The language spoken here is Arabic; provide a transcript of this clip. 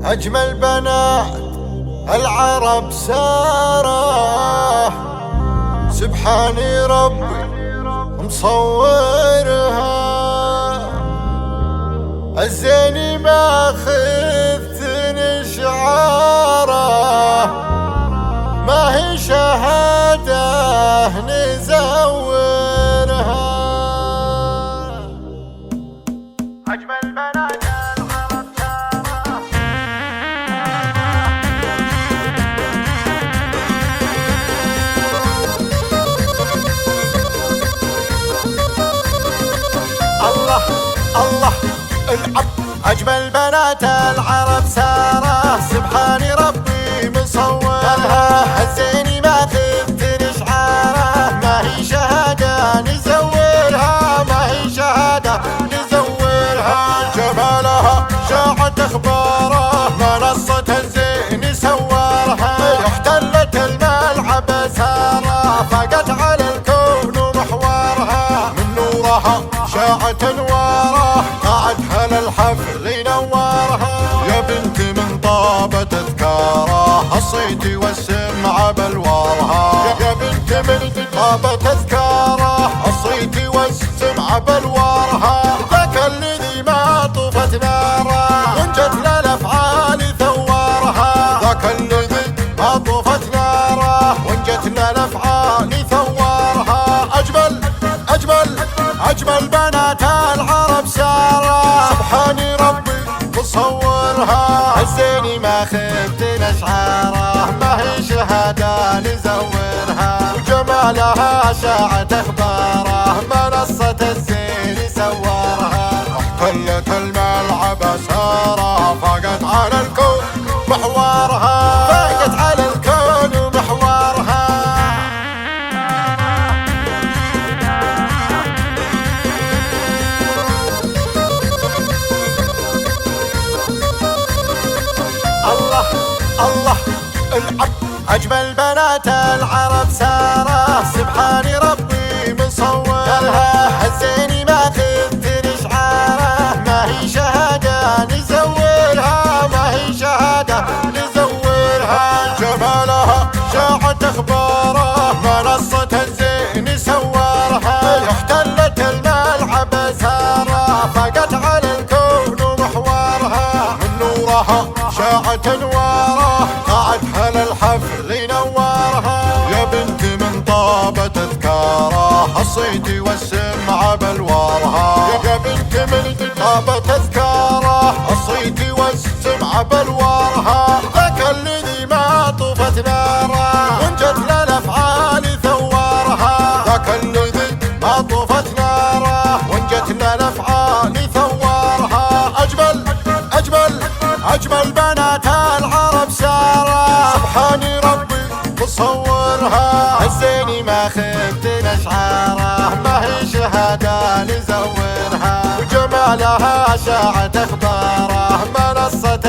أجمل بنات العرب سارة، سبحاني ربي مصورها. الزيني ما خفت نشعاره، ما هي شهادة نزورها. أجمل بنات العرب سارة. الله الله العب. أجمل بنات العرب سارة، سبحاني ربي مصورها. الزيني ما خفت نشعاره، ما هي شهادة نزورها، ما هي شهادة نزورها. جمالها شاعت أخباره، منصة الزين سورها. احتلت الملعب سارة، فاقت على الكون محورها. من نورها شاعت انواره، قاعدها للحفل نورها. يا بنت من طاب تذكاره، الصيت والسمع بلوارها. يا بنت من طاب تذكاره، الصيت والسمع بلوارها. ذاك الذي ما طفت ناره، وانجت للافعال ثوارها. ذاك الذي ما طفت ناره، وانجت للافعال ثوارها. أجمل بنات العرب سارة، سبحاني ربي مصورها. الزيني ما خفت نشعاره، ما هي شهادة نزورها. وجمالها شاعت أخباره، منصة الزين سورها. احتلت الملعب سارة، فاقت على الكون محورها. فاقت على الكون محورها. الله الله العب. أجمل بنات العرب سارة، سبحاني ربي مصورها. الزيني ما خفت نشعاره، ما هي شهادة نزورها، ما هي شهادة نزورها. جمالها شاعت أخباره، منصة الزين سورها. احتلت الملعب سارة، فاقت على الكون محورها. من نورها شاعت انواره، قاعدها للحفل نورها. يا بنت من طاب تذكاره، الصيت والسمع بلوارها. يا بنت من طاب تذكاره، الصيت والسمع بلوارها. ذاك الذي ما طفت ناره، وانجت للافعال ثوارها. ذاك الذي ما طفت ناره، وانجت للافعال ثوارها. أجمل بنات العرب سارة، سبحاني ربي مصورها. الزيني ما خفت نشعاره، ما هي شهادة نزورها. وجمالها شاعت أخباره، منصة